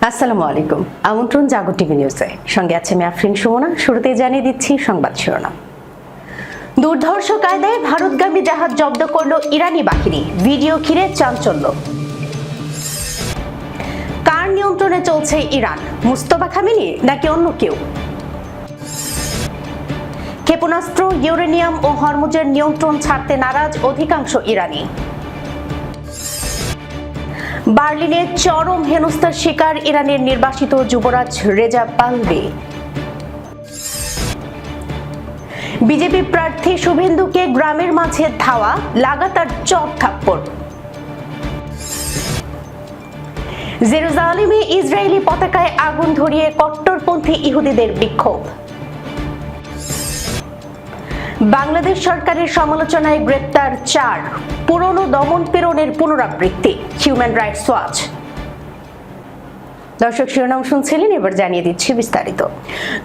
আসসালামু আলাইকুম। আমন্ত্রণ জাগো টিভি নিউজে, সঙ্গে আছে আমি আফরিন সুমনা। শুরুতেই জানিয়ে দিচ্ছি সংবাদ শিরোনাম। দুর্ধর্ষ কায়দায় ভারতগামী জাহাজ জব্দ করল ইরানি বাহিনী, ভিডিও ঘিরে চাঞ্চল্য। কার নিয়ন্ত্রণে চলছে ইরান, মুস্তফা খামেনি নাকি অন্য কেউ? ক্ষেপণাস্ত্র, ইউরেনিয়াম ও হরমুজের নিয়ন্ত্রণ ছাড়তে নারাজ অধিকাংশ ইরানি। বার্লিনে চরম হেনস্থার শিকার ইরানের নির্বাসিত যুবরাজ রেজা পাহলভি। বিজেপি প্রার্থী শুভেন্দুকে গ্রামের মাঝে ধাওয়া, লাগাতার চর থাপ্পড়। জেরুজালেমে ইসরায়েলি পতাকায় আগুন ধরিয়ে কট্টরপন্থী ইহুদিদের বিক্ষোভ। বাংলাদেশ সরকারের সমালোচনায় গ্রেপ্তার 4, পুরনো দমন পীড়নের পুনরাবৃত্তি, হিউম্যান রাইটস ওয়াচ। দর্শক শিরোনাম শুনছিলেন, এবার জানিয়ে দিচ্ছি বিস্তারিত।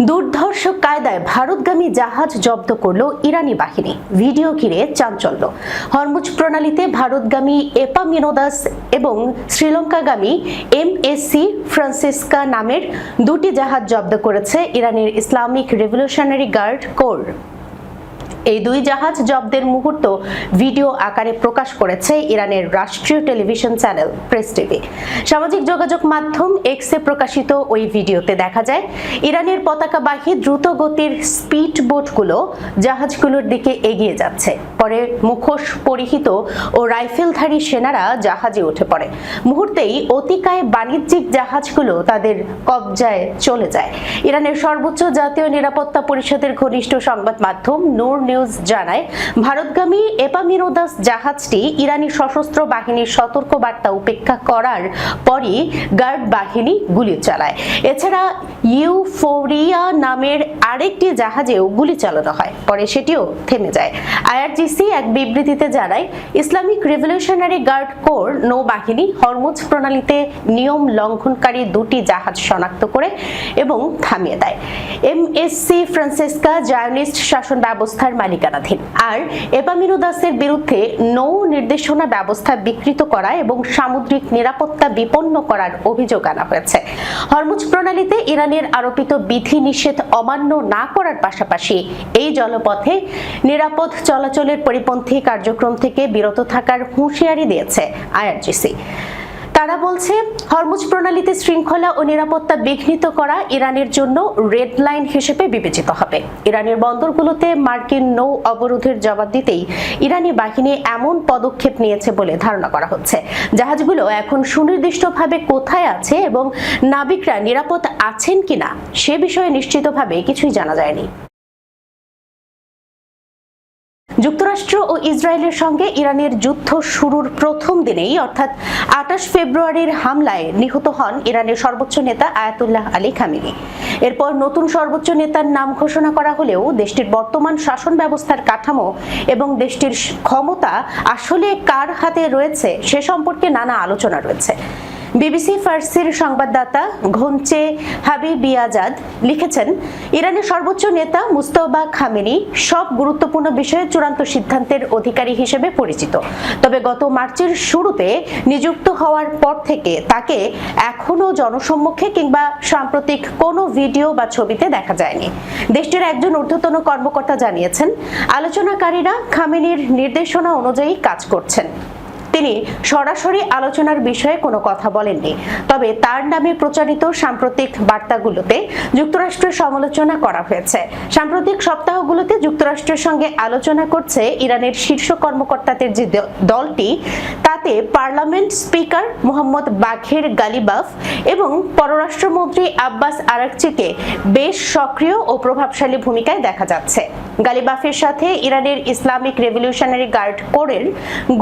দুর্ধর্ষ কায়দায় ভারতগামী জাহাজ জব্দ করল ইরানি বাহিনী, ভিডিও ঘিরে চাঞ্চল্য। হরমুজ প্রণালীতে ভারতগামী এপামিনোদাস এবং শ্রীলঙ্কাগামী এমএসসি ফ্রান্সিসকা নামের দুটি জাহাজ জব্দ করেছে ইরানের ইসলামিক রেভলিউশনারি গার্ড কোর। এই দুই জাহাজ জব্দের মুহূর্ত ভিডিও আকারে প্রকাশ করেছে ইরানের রাষ্ট্রীয় টেলিভিশন চ্যানেল প্রেস টিভি। সামাজিক যোগাযোগ মাধ্যম এক্সে প্রকাশিত ওই ভিডিওতে দেখা যায় ইরানের পতাকাবাহী দ্রুত গতির স্পিড বোটগুলো জাহাজগুলোর দিকে এগিয়ে যাচ্ছে। পরে মুখোশ পরিহিত ও রাইফেলধারী সেনারা জাহাজে উঠে পড়ে। মুহূর্তেই অতিকায় বাণিজ্যিক জাহাজগুলো তাদের কবজায় চলে যায়। ইরানের সর্বোচ্চ জাতীয় নিরাপত্তা পরিষদের ঘনিষ্ঠ সংবাদ মাধ্যম নূর নিউজ জানায়, ভারতগামী এপামিনোদাস জাহাজটি ইরানি সশস্ত্র বাহিনীর সতর্ক বার্তা উপেক্ষা করার পরই গার্ড বাহিনী গুলি চালায়। এছাড়া ইউফোরিয়া নামের আরেকটি জাহাজেও গুলি চালানো হয়, পরে সেটিও থেমে যায়। আইআরজিসি এক বিবৃতিতে জানায়, ইসলামিক রেভলিউশনারি গার্ড কোর নৌবাহিনী হরমুজ প্রণালীতে নিয়ম লঙ্ঘনকারী দুটি জাহাজ শনাক্ত করে এবং থামিয়ে দেয়। এমএসসি ফ্রান্সিসকা জায়নিস্ট শাসন ব্যবস্থার মালিকানাধীন, আর এপামিনোদাসের বিরুদ্ধে নৌ নির্দেশনা ব্যবস্থা বিকৃত করা এবং সামুদ্রিক নিরাপত্তা বিপন্ন করার অভিযোগ আনা হয়েছে। হরমুজ প্রণালীতে ইরানের আরোপিত বিধি নিষেধ অমান্য না করার পাশাপাশি এই জলপথে নিরাপদ চলাচলের পরিপন্থী কার্যক্রম থেকে বিরত থাকার হুঁশিয়ারি দিয়েছে আইআরজিসি। তারা বলছে, হরমুজ প্রণালীতে শৃঙ্খলা ও নিরাপত্তা বিঘ্নিত করা ইরানের জন্য রেড লাইন হিসেবে বিবেচিত হবে। ইরানের বন্দরগুলোতে মার্কিন নৌ অবরোধের জবাব দিতেই ইরানি বাহিনী এমন পদক্ষেপ নিয়েছে বলে ধারণা করা হচ্ছে। জাহাজগুলো এখন সুনির্দিষ্টভাবে কোথায় আছে এবং নাবিকরা নিরাপদ আছেন কিনা সে বিষয়ে নিশ্চিতভাবে কিছুই জানা যায়নি। যুক্তরাষ্ট্র ও ইসরায়েলের সঙ্গে ইরানের যুদ্ধ শুরুর প্রথম দিনেই অর্থাৎ 28 ফেব্রুয়ারির হামলায় নিহত হন ইরানের সর্বোচ্চ নেতা আয়াতুল্লাহ আলী খামেনি। এরপর নতুন সর্বোচ্চ নেতার নাম ঘোষণা করা হলেও দেশটির বর্তমান শাসন ব্যবস্থার কাঠামো এবং দেশটির ক্ষমতা আসলে কার হাতে রয়েছে সে সম্পর্কে নানা আলোচনা রয়েছে। বিবিসি ফার্সির সংবাদদাতা ঘোনচে হাবিবিয়াজাদ লিখেছেন, ইরানের সর্বোচ্চ নেতা মুস্তফা খামেনি সব গুরুত্বপূর্ণ বিষয়ে চূড়ান্ত সিদ্ধান্তের অধিকারী হিসেবে পরিচিত। তবে গত মার্চের শুরুতে নিযুক্ত হওয়ার পর থেকে তাকে এখনো জনসম্মুখে কিংবা সাম্প্রতিক কোনো ভিডিও বা ছবিতে দেখা যায়নি। দেশটির একজন ঊর্ধ্বতন কর্মকর্তা জানিয়েছেন, আলোচনাকারীরা খামেনির নির্দেশনা অনুযায়ী কাজ করছেন। তিনি সরাসরি আলোচনার বিষয়ে কোনো কথা বলেননি, তবে তার নামে প্রচারিত সাম্প্রতিক বার্তাগুলোতে যুক্তরাষ্ট্রের সমালোচনা করা হয়েছে। সাম্প্রতিক সপ্তাহগুলোতে যুক্তরাষ্ট্রের সঙ্গে আলোচনা করছে ইরানের শীর্ষ কর্মকর্তাদের যে দলটি, তাতে পার্লামেন্ট স্পিকার মোহাম্মদ বাঘের গালিবাফ এবং পররাষ্ট্রমন্ত্রী আব্বাস আরাকচিকে বেশ সক্রিয় ও প্রভাবশালী ভূমিকায় দেখা যাচ্ছে। গালিবাফের সাথে ইরানের ইসলামিক রেভলিউশনারি গার্ড কোরের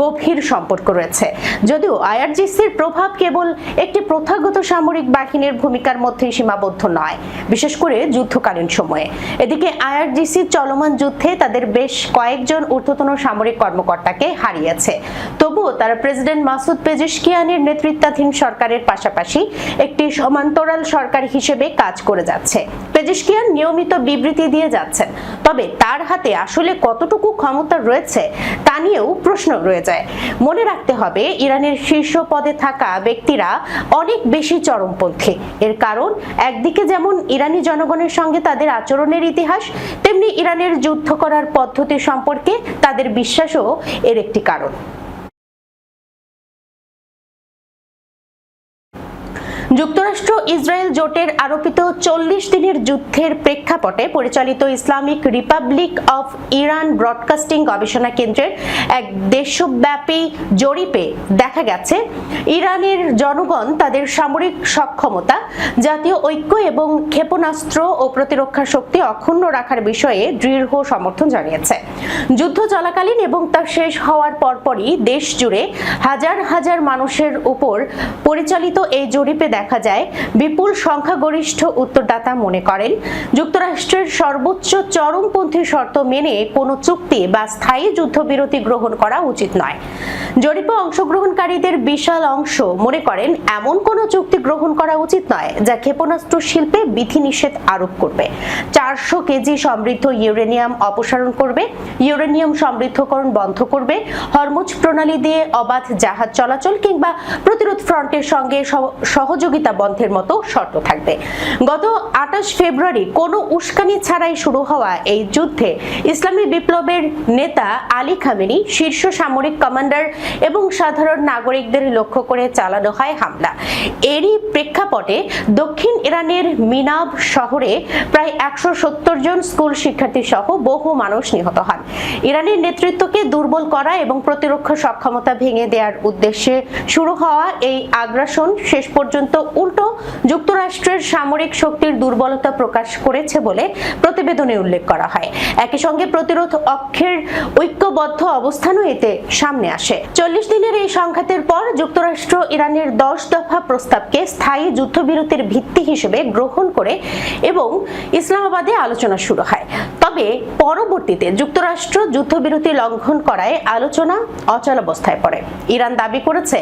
গভীর সম্পর্ক রয়েছে, যদিও আইআরজিসির প্রভাব কেবল একটি প্রথাগত সামরিক বাহিনীর ভূমিকার মধ্যেই সীমাবদ্ধ নয়, বিশেষ করে যুদ্ধকালীন সময়ে। এদিকে আইআরজিসি চলমান যুদ্ধে তাদের বেশ কয়েকজন ঊর্ধ্বতন সামরিক কর্মকর্তাকে হারিয়েছে। তবুও তারা প্রেসিডেন্ট মাসুদ পেজেশকিয়ানের নেতৃত্বাধীন সরকারের পাশাপাশি একটি সমান্তরাল সরকার হিসেবে কাজ করে যাচ্ছে। পেজেশকিয়ান নিয়মিত বিবৃতি দিয়ে যাচ্ছেন, তবে তার হাতে আসলে কতটুকু ক্ষমতা রয়েছে তা নিয়েও প্রশ্ন রয়ে যায়। মনে রাখতে হবে ইরানের শীর্ষ পদে থাকা ব্যক্তিরা অনেক বেশি চরমপন্থী। এর কারণ একদিকে যেমন ইরানি জনগণের সঙ্গে তাদের আচরণের ইতিহাস, তেমনি ইরানের যুদ্ধ করার পদ্ধতি সম্পর্কে তাদের বিশ্বাসও এর একটি কারণ। যুক্তরাষ্ট্র ইসরায়েল জোটের আরোপিত 40 দিনের যুদ্ধের প্রেক্ষাপটে পরিচালিত Islamic Republic of Iran broadcasting গবেষণা কেন্দ্রের এক দেশব্যাপী জরিপে দেখা গেছে ইরানের জনগণ তাদের সামরিক সক্ষমতা, জাতীয় ঐক্য এবং ক্ষেপণাস্ত্র ও প্রতিরক্ষা শক্তি অক্ষুণ্ণ রাখার বিষয়ে দৃঢ় সমর্থন জানিয়েছে। যুদ্ধ চলাকালীন এবং তা শেষ হওয়ার পরপরই দেশ জুড়ে হাজার হাজার মানুষের উপর পরিচালিত এই জরিপে দেখা যায় বিপুল সংখ্যাগরিষ্ঠ উত্তরদাতা মনে করেন যুক্তরাষ্ট্রের সর্বোচ্চ চরমপন্থী শর্ত মেনে কোনো চুক্তি বা স্থায়ী যুদ্ধবিরতি গ্রহণ করা উচিত নয়। জরিপে অংশগ্রহণকারীদের বিশাল অংশ মনে করেন এমন কোনো চুক্তি গ্রহণ করা উচিত নয় যা ক্ষেপণাস্ত্র শিল্পে বিধিনিষেধ আরোপ করবে, 400 কেজি সমৃদ্ধ ইউরেনিয়াম অপসারণ করবে, ইউরেনিয়াম সমৃদ্ধকরণ বন্ধ করবে, হরমুজ প্রণালী দিয়ে অবাধ জাহাজ চলাচল কিংবা প্রতিরোধ ফ্রন্টের সঙ্গে সহযোগিতা বন্ধের মতো শর্ত থাকবে। গত 28 ফেব্রুয়ারি কোনো উস্কানি ছাড়াই শুরু হওয়া এই যুদ্ধে ইসলামী বিপ্লবের নেতা আলী খামেনি, শীর্ষ সামরিক কমান্ডার এবং সাধারণ নাগরিকদের লক্ষ্য করে চালানো হয় হামলা। এরই প্রেক্ষাপটে দক্ষিণ ইরানের মিনাব শহরে প্রায় 170 জন স্কুল শিক্ষার্থী সহ বহু মানুষ নিহত হন। ইরানের নেতৃত্বকে দুর্বল করা এবং প্রতিরক্ষা সক্ষমতা ভেঙে দেওয়ার উদ্দেশ্যে শুরু হওয়া এই আগ্রাসন শেষ পর্যন্ত উল্টো যুক্তরাষ্ট্রের সামরিক শক্তির দুর্বলতা প্রকাশ করেছে বলে প্রতিবেদনে উল্লেখ করা হয়। একই সঙ্গে প্রতিরোধ অক্ষের ঐক্যবদ্ধ অবস্থানও এতে সামনে আসে। 40 দিনের এই সংঘাতের পর যুক্তরাষ্ট্র ইরানের 10 দফা প্রস্তাবকে স্থায়ী যুদ্ধবিরতির ভিত্তি হিসেবে গ্রহণ করে এবং ইসলামাবাদে আলোচনা শুরু হয়। তবে পরবর্তীতে যুক্তরাষ্ট্র যুদ্ধবিরতি লঙ্ঘন করায় আলোচনা অচলাবস্থায় পড়ে। ইরান দাবি করেছে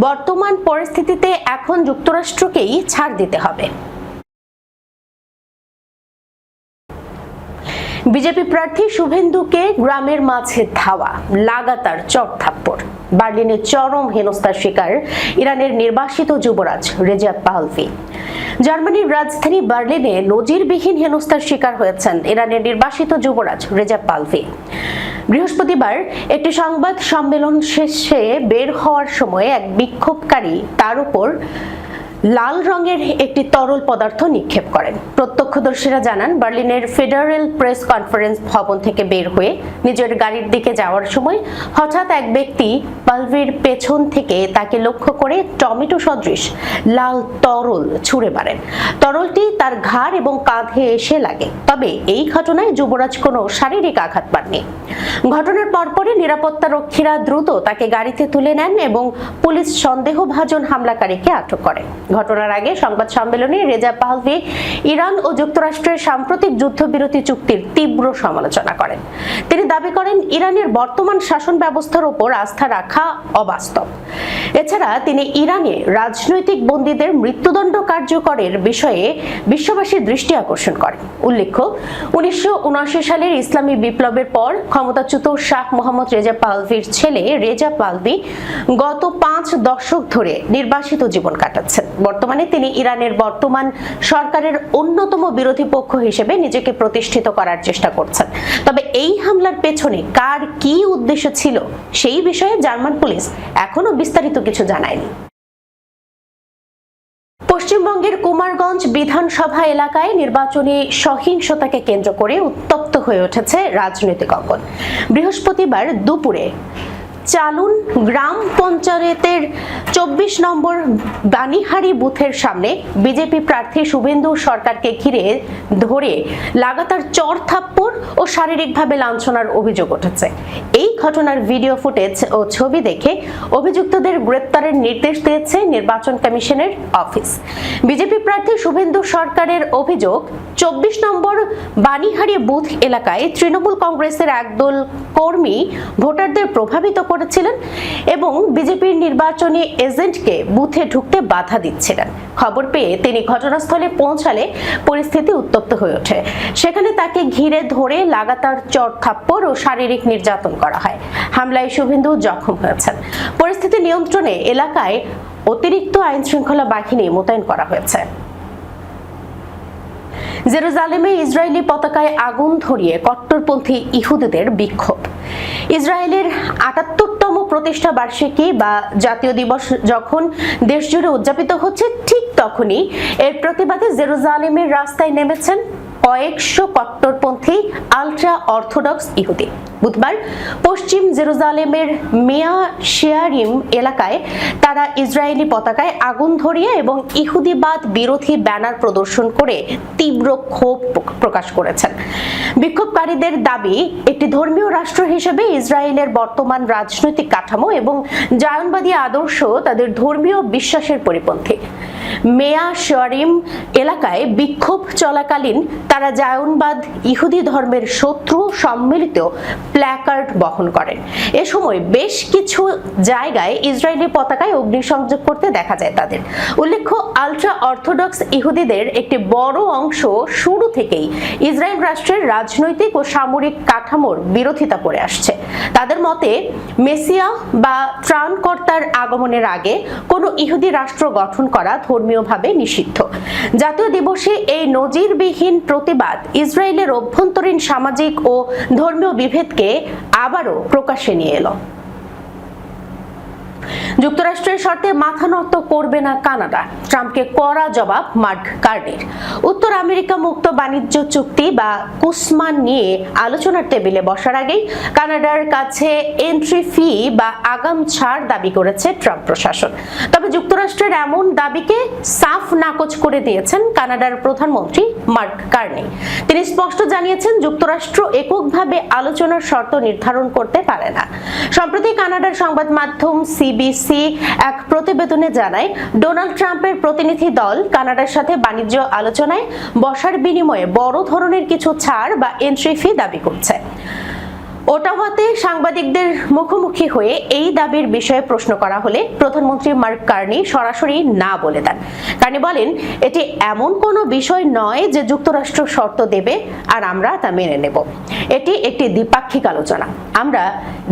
বর্তমান পরিস্থিতিতে এখন যুক্তরাষ্ট্রকেই ছাড় দিতে হবে। বিজেপি প্রার্থী শুভেন্দুকে গ্রামের মাঝে ধাওয়া, লাগাতার চড়-থাপ্পড়। বার্লিনে চরম হেনস্থার শিকার ইরানের নির্বাসিত যুবরাজ রেজাব পাহলভি। জার্মানির রাজধানী বার্লিনে নজিরবিহীন হেনস্থার শিকার হয়েছেন ইরানের নির্বাসিত যুবরাজ রেজাব পাহলভি। বৃহস্পতিবার একটি সংবাদ সম্মেলন শেষে বের হওয়ার সময় এক বিক্ষোভকারী তার উপর লাল রঙের একটি তরল পদার্থ নিক্ষেপ করেন। প্রত্যক্ষদর্শীরা জানান বার্লিনের ফেডারেল প্রেস কনফারেন্স ভবন থেকে বের হয়ে নিজের গাড়ির দিকে যাওয়ার সময় হঠাৎ এক ব্যক্তি পাহলভির পেছন থেকে তাকে লক্ষ্য করে টমেটো সদৃশ লাল তরল ছুঁড়ে মারেন। তরলটি তার ঘাড় এবং কাঁধে এসে লাগে। তবে এই ঘটনায় যুবরাজ কোনো শারীরিক আঘাত পাননি। ঘটনার পরপরই নিরাপত্তা রক্ষীরা দ্রুত তাকে গাড়িতে তুলে নেন এবং পুলিশ সন্দেহভাজন হামলাকারীকে আটক করে। ঘটনার আগে সংবাদ সম্মেলনে রেজাব পাহলভি ইরান ও যুক্তরাষ্ট্রের সাম্প্রতিক যুদ্ধবিরতি চুক্তির তীব্র সমালোচনা করেন। তিনি দাবি করেন ইরানের বর্তমান শাসন ব্যবস্থার উপর আস্থা রাখা অবাস্তব। এছাড়া তিনি ইরানে রাজনৈতিক বন্দীদের মৃত্যুদণ্ড কার্যকরের বিষয়ে বিশ্ববাসীর দৃষ্টি আকর্ষণ করেন। উল্লেখ্য, 1979 সালের ইসলামী বিপ্লবের পর ক্ষমতাচ্যুত শাহ মোহাম্মদ রেজা পাহলভির ছেলে রেজা পাহলভি গত 5 দশক ধরে নির্বাসিত জীবন কাটাচ্ছেন। বর্তমানে তিনি ইরানের বর্তমান সরকারের অন্যতম বিরোধী পক্ষ হিসেবে নিজেকে প্রতিষ্ঠিত করার চেষ্টা করছেন। তবে এই হামলার পেছনে কার কি উদ্দেশ্য ছিল সেই বিষয়ে জার্মান পুলিশ এখনো বিস্তারিত কিছু জানায়নি। পশ্চিমবঙ্গের কুমারগঞ্জ বিধানসভা এলাকায় নির্বাচনী সহিংসতাকে কেন্দ্র করে উত্তপ্ত হয়ে উঠেছে রাজনৈতিক অঙ্গন। বৃহস্পতিবার দুপুরে চালুন গ্রাম পঞ্চায়েতের 24 নম্বর বানিহারি বুথের সামনে বিজেপি প্রার্থী শুভেন্দু সরকারকে ঘিরে ধরে লাগাতার চড়-থাপ্পড় ও শারীরিকভাবে লাঞ্ছনার অভিযোগ উঠেছে। এই ঘটনার ভিডিও ফুটেজ ও ছবি দেখে অভিযুক্তদের গ্রেপ্তারের নির্দেশ দিয়েছে নির্বাচন কমিশনের অফিস। বিজেপি প্রার্থী শুভেন্দু সরকারের অভিযোগ, 24 নম্বর বানিহারি বুথ এলাকায় তৃণমূল কংগ্রেসের একদল কর্মী ভোটারদের প্রভাবিত করে করেছিলেন এবং বিজেপির নির্বাচনী এজেন্টকে বুথে ঢুকতে বাধা দিচ্ছিলেন। খবর পেয়ে তিনি ঘটনাস্থলে পৌঁছালে পরিস্থিতি উত্তপ্ত হয়ে ওঠে। সেখানে তাকে ঘিরে ধরে লাগাতার চড় থাপ্পড় ও শারীরিক নির্যাতন করা হয়। হামলায় শুভেন্দু জখম হয়েছেন। পরিস্থিতি নিয়ন্ত্রণে এলাকায় অতিরিক্ত আইন শৃঙ্খলা বাহিনী মোতায়েন করা হয়েছে। জেরুজালেমে ইসরায়েলি পতাকায় আগুন ধরিয়ে কট্টরপন্থী ইহুদিদের বিক্ষোভ। ইসরায়েলের ৭৮তম প্রতিষ্ঠা বার্ষিকী বা জাতীয় দিবস যখন দেশজুড়ে উদযাপিত হচ্ছে, ঠিক তখনই এর প্রতিবাদে জেরুজালেমের রাস্তায় নেমেছেন কয়েকশো কট্টরপন্থী আলট্রা অর্থোডক্স ইহুদি। বুধবার পশ্চিম জেরুজালেমের মেয়া শেয়ারিম এলাকায় তারা ইসরায়েলি পতাকায় আগুন ধরিয়ে এবং ইহুদিবাদ বিরোধী ব্যানার প্রদর্শন করে তীব্র ক্ষোভ প্রকাশ করেছেন। বিক্ষোভকারীদের দাবি, একটি ধর্মীয় রাষ্ট্র হিসেবে ইসরায়েলের বর্তমান রাজনৈতিক কাঠামো এবং জায়নবাদী আদর্শ তাদের ধর্মীয় বিশ্বাসের পরিপন্থী। মেয়া শেয়ারিম এলাকায় বিক্ষোভ চলাকালীন তারা জায়নবাদ ইহুদি ধর্মের শত্রু সম্মিলিত প্ল্যাকার্ড বহন করেন। এ সময় বেশ কিছু জায়গায় ইসরায়েলি পতাকায় অগ্নিসংযোগ করতে দেখা যায় তাদের। উল্লেখ্য, আলট্রা অর্থোডক্স ইহুদিদের একটি বড় অংশ শুরু থেকেই ইসরায়েল রাষ্ট্রের রাজনৈতিক ও সামরিক কাঠামোর বিরোধিতা করে আসছে। তাদের মতে মেসিয়া বা ত্রাণকর্তার আগমনের আগে কোনো ইহুদি রাষ্ট্র গঠন করা ধর্মীয়ভাবে নিষিদ্ধ। জাতীয় দিবসে এই নজিরবিহীন প্রতিবাদ ইসরায়েলের অভ্যন্তরীণ সামাজিক ও ধর্মীয় বিভেদকে আবারও প্রকাশ্যে নিয়ে এলো। যুক্তরাষ্ট্রের শর্তে মাথা নত করবে না কানাডা, ট্রাম্পকে কড়া জবাব মার্ক কার্নির। উত্তর আমেরিকা মুক্ত বাণিজ্য চুক্তি বা কুসমান নিয়ে আলোচনার টেবিলে বসার আগেই কানাডার কাছে এন্ট্রি ফি বা আগাম ছাড় দাবি করেছে ট্রাম্প প্রশাসন। তবে যুক্তরাষ্ট্রের এমন দাবিকে সাফ নাকচ করে দিয়েছেন কানাডার প্রধানমন্ত্রী মার্ক কার্নি। তিনি স্পষ্ট জানিয়েছেন, যুক্তরাষ্ট্র এককভাবে আলোচনার শর্ত নির্ধারণ করতে পারে না। সম্প্রতি কানাডার সংবাদ মাধ্যম সিবিসি এক প্রতিবেদনে জানায়, ডোনাল্ড ট্রাম্পের প্রতিনিধি দল কানাডার সাথে বাণিজ্য আলোচনায় বসার বিনিময়ে বড় ধরনের কিছু ছাড় বা এন্ট্রি ফি দাবি করছে। ওটাওয়াতে সাংবাদিকদের মুখোমুখি হয়ে এই দাবির বিষয়ে প্রশ্ন করা হলে প্রধানমন্ত্রী মার্ক কার্নি সরাসরি না বলে দেন। কার্নি বলেন, এটি এমন কোনো বিষয় নয় যে যুক্তরাষ্ট্র শর্ত দেবে আর আমরা তা মেনে নেব। এটি একটি দ্বিপাক্ষিক আলোচনা। আমরা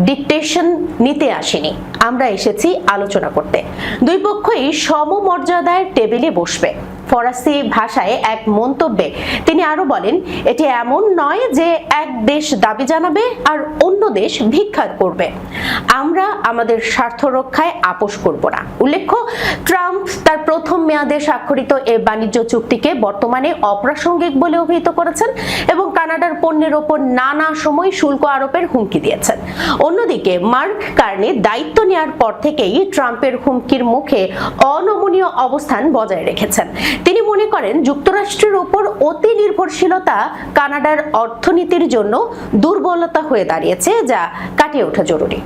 ডিকটেশন নিতে আসিনি, আমরা এসেছি আলোচনা করতে। দুই পক্ষই সমমর্যাদায় টেবিলে বসবে। ফরাসি ভাষায় এক মন্তব্যে তিনি আরো বলেন, এটি এমন নয় যে এক দেশ দাবি জানাবে আর অন্য দেশ ভিক্ষা করবে। আমরা আমাদের স্বার্থ রক্ষায় আপোষ করব না। উল্লেখ্য, ট্রাম্প তার প্রথম মেয়াদে স্বাক্ষরিত এই বাণিজ্য চুক্তিকে বর্তমানে অপ্রাসঙ্গিক বলে অভিহিত করেছেন এবং কানাডার পণ্যের ওপর নানা সময় শুল্ক আরোপের হুমকি দিয়েছেন। অন্যদিকে মার্ক কার্নি দায়িত্ব নেওয়ার পর থেকেই ট্রাম্পের হুমকির মুখে অনমনীয় অবস্থান বজায় রেখেছেন। তিনি মনে করেন, যুক্তরাষ্ট্রের উপর অতি নির্ভরশীলতা কানাডার অর্থনীতির জন্য দুর্বলতা হয়ে দাঁড়িয়েছে, যা কাটিয়ে ওঠা জরুরি।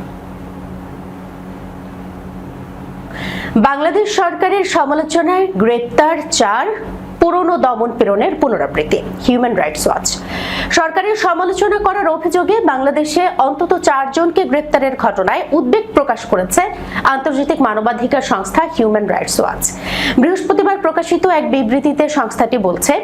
বাংলাদেশ সরকারের সমালোচনায় গ্রেপ্তার 4 পুরনো দমন পীড়নের পুনরাবৃত্তি। হিউম্যান রাইটস ওয়াচ সরকারের সমালোচনা করার অভিযোগে বাংলাদেশে অন্তত 4 জনকে গ্রেপ্তারের ঘটনায় উদ্বেগ প্রকাশ করেছে আন্তর্জাতিক মানবাধিকার সংস্থা হিউম্যান রাইটস ওয়াচ। বৃহস্পতিবার প্রকাশিত এক বিবৃতিতে সংস্থাটি বলছে,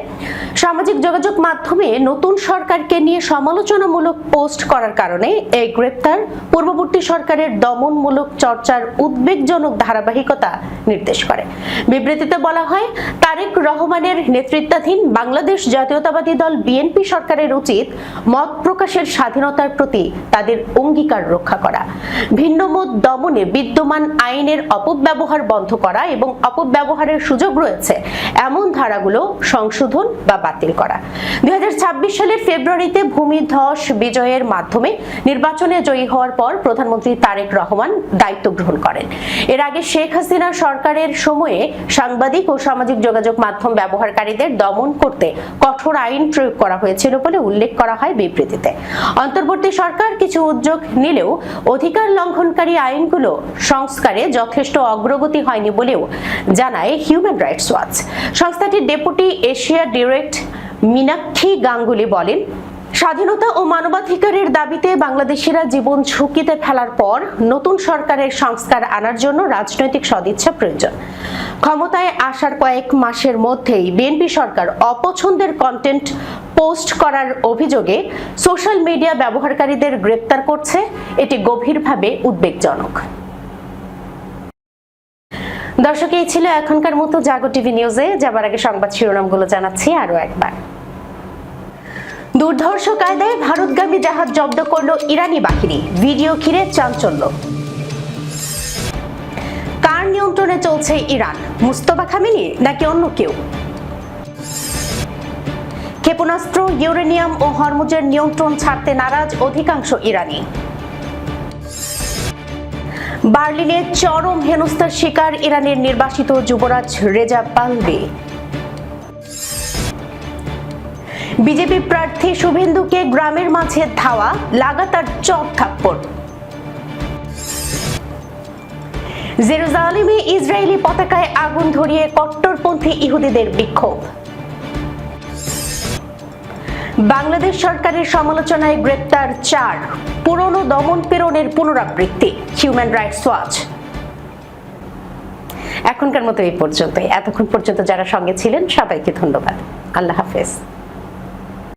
সামাজিক যোগাযোগ মাধ্যমে নতুন সরকারকে নিয়ে সমালোচনামূলক পোস্ট করার কারণে এই গ্রেপ্তার পূর্ববর্তী সরকারের দমনমূলক চর্চার উদ্বেগজনক ধারাবাহিকতা নির্দেশ করে। বিবৃতিতে বলা হয়, তারেক রহমানের নেতৃত্বাধীন বাংলাদেশ জাতীয়তাবাদী দল বিএনপি সরকারের উচিত মত প্রকাশের স্বাধীনতার প্রতি তাদের অঙ্গীকার রক্ষা করা, ভিন্নমত দমনে বিদ্যমান আইনের অপব্যবহার বন্ধ করা এবং অপব্যবহারের সুযোগ রয়েছে এমন ধারাগুলো সংশোধন বা বাতিল করা। 2026 সালের ফেব্রুয়ারিতে ভূমিধস বিজয়ের মাধ্যমে নির্বাচনে জয়ী হওয়ার পর প্রধানমন্ত্রী তারেক রহমান দায়িত্ব গ্রহণ করেন। এর আগে শেখ হাসিনা সরকারের সময়ে সাংবাদিক ও সামাজিক যোগাযোগ মাধ্যম ব্যবহারকারীদের দমন করতে কঠোর আইন প্রয়োগ করা হয়েছিল বলে উল্লেখ করা হয় বিবৃতিতে। অন্তর্বর্তী সরকার কিছু উদ্যোগ নিলেও অধিকার লঙ্ঘনকারী আইনগুলো সংস্কারে যথেষ্ট অগ্রগতি হয়নি বলেও জানায় হিউম্যান রাইটস ওয়াচ। সংস্থাটির deputy Asia director Meenakshi Ganguly বলেন, স্বাধীনতা ও মানবাধিকারের দাবিতে বাংলাদেশিরা জীবন ঝুঁকিতে ফেলার পর নতুন সরকারের সংস্কার আনার জন্য রাজনৈতিক সদিচ্ছা প্রয়োজন। ক্ষমতায় আসার কয়েক মাসের মধ্যেই বিএনপি সরকার অপছন্দের কন্টেন্ট পোস্ট করার অভিযোগে সোশ্যাল মিডিয়া ব্যবহারকারীদের গ্রেপ্তার করছে, এটি গভীরভাবে উদ্বেগজনক। দর্শক, এই ছিল এখনকার মতো জাগো টিভি নিউজে। যাবার আগে সংবাদ শিরোনামগুলো জানাচ্ছি আরো একবার। দুর্ধর্ষ কায়দায় ভারতগামী জাহাজ জব্দ করল ইরানি বাহিনী, ভিডিও ঘিরে চাঞ্চল্য। কার নিয়ন্ত্রণে চলছে ইরান, মুস্তফা খামেনি নাকি অন্য কেউ? ক্ষেপণাস্ত্র, ইউরেনিয়াম ও হরমুজের নিয়ন্ত্রণ ছাড়তে নারাজ অধিকাংশ ইরানি। বার্লিনে চরম হেনস্থার শিকার ইরানের নির্বাসিত যুবরাজ রেজা পাহলভি। বিজেপি প্রার্থী শুভেন্দুকে গ্রামের মাঝে ধাওয়া, লাগাতার চট থাপ্পড়। জেরুজালেমে ইসরায়েলি পতাকায় আগুন ধরিয়ে কট্টরপন্থী ইহুদিদের বিক্ষোভ। বাংলাদেশ সরকারের সমালোচনায় গ্রেপ্তার 4, পুরনো দমন-পীড়নের পুনরাবৃত্তি, হিউম্যান রাইটস ওয়াচ। এখনকার মতো এই পর্যন্তই। এতক্ষণ পর্যন্ত যারা সঙ্গে ছিলেন সবাইকে ধন্যবাদ। আল্লাহ হাফেজ।